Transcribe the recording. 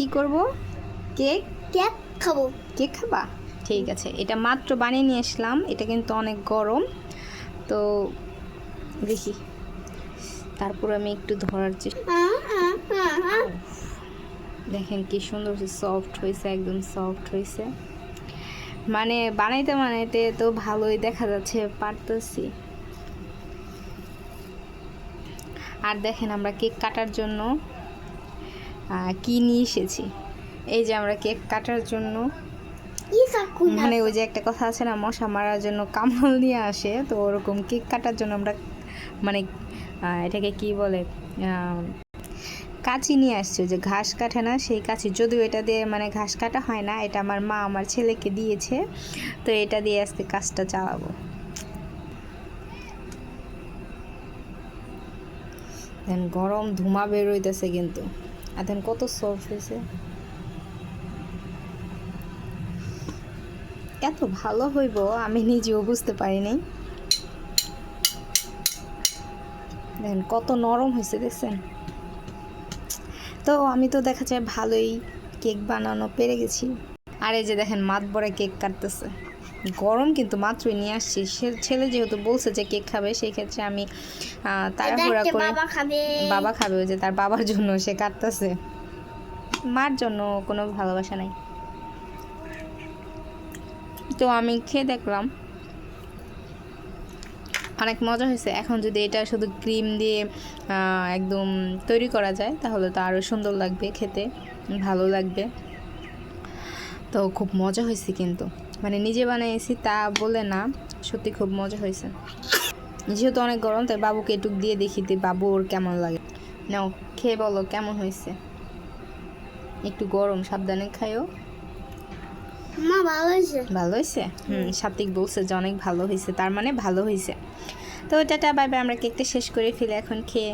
কি করব? Cake cake খাবো। কেক খাবা? ঠিক আছে, এটা মাত্র বানিয়ে নিয়ে আসলাম। এটা কিন্তু অনেক গরম, তো দেখি তারপর আমি একটু ধরার চেষ্টা। দেখেন কি সুন্দর সফট হয়েছে, একদম সফট হয়েছে। মানে বানাইতে বানাইতে তো ভালোই দেখা যাচ্ছে, পারতেছি। আর দেখেন আমরা কেক কাটার জন্য কি নিয়ে এসেছি। এই যে আমরা কেক কাটার জন্য, মানে ওই যে একটা কথা আছে না, মশা মারার জন্য কামাল নিয়ে আসে, তো ওরকম কেক কাটার জন্য আমরা মানে এটাকে কি বলে, কাঁচি নিয়ে আসছে। যে ঘাস কাটে না, সেই কাঁচি। যদিও এটা দিয়ে মানে ঘাস কাটা হয় না, এটা আমার মা আমার ছেলেকে দিয়েছে, তো এটা দিয়ে আজকে কাজটা চালাবো। দেন গরম ধোঁয়া বের হইতেছে কিন্তু, আর দেন কত সফট হয়েছে। এত ভালো হইব আমি নিজেও বুঝতে পারিনি। দেখেন কত নরম হয়েছে, দেখছেন? তো আমি তো দেখা যায় ভালোই কেক বানানো পেরে গেছি। আর এই যে দেখেন মাত বড়া কেক কাটতেছে। গরম কিন্তু মাত্রই নিয়ে আসছি। ছেলে যেহেতু বলছে যে কেক খাবে, সেই ক্ষেত্রে আমি তাড়াহুড়া করে, বাবা খাবে, ওই যে তার বাবার জন্য সে কাটতেছে। মার জন্য কোনো ভালোবাসা নাই। তো আমি খেয়ে দেখলাম, অনেক মজা হয়েছে। এখন যদি এটা শুধু ক্রিম দিয়ে একদম তৈরি করা যায়, তাহলে তো আরও সুন্দর লাগবে, খেতে ভালো লাগবে। তো খুব মজা হয়েছে কিন্তু, মানে নিজে বানিয়েছি তা বলে না, সত্যি খুব মজা হয়েছে। যেহেতু অনেক গরম, তাই বাবুকে একটু দিয়ে দেখিতে বাবুর কেমন লাগে। নাও খেয়ে বলো কেমন হয়েছে। একটু গরম, সাবধানে খাইও। ভালো হয়েছে। ভালো হয়েছে? সাত্বিক বলছে যে অনেক ভালো হয়েছে, তার মানে ভালো হয়েছে। তো টাটা, বাই বাই। আমরা কেকটা শেষ করে ফেলে এখন খেয়ে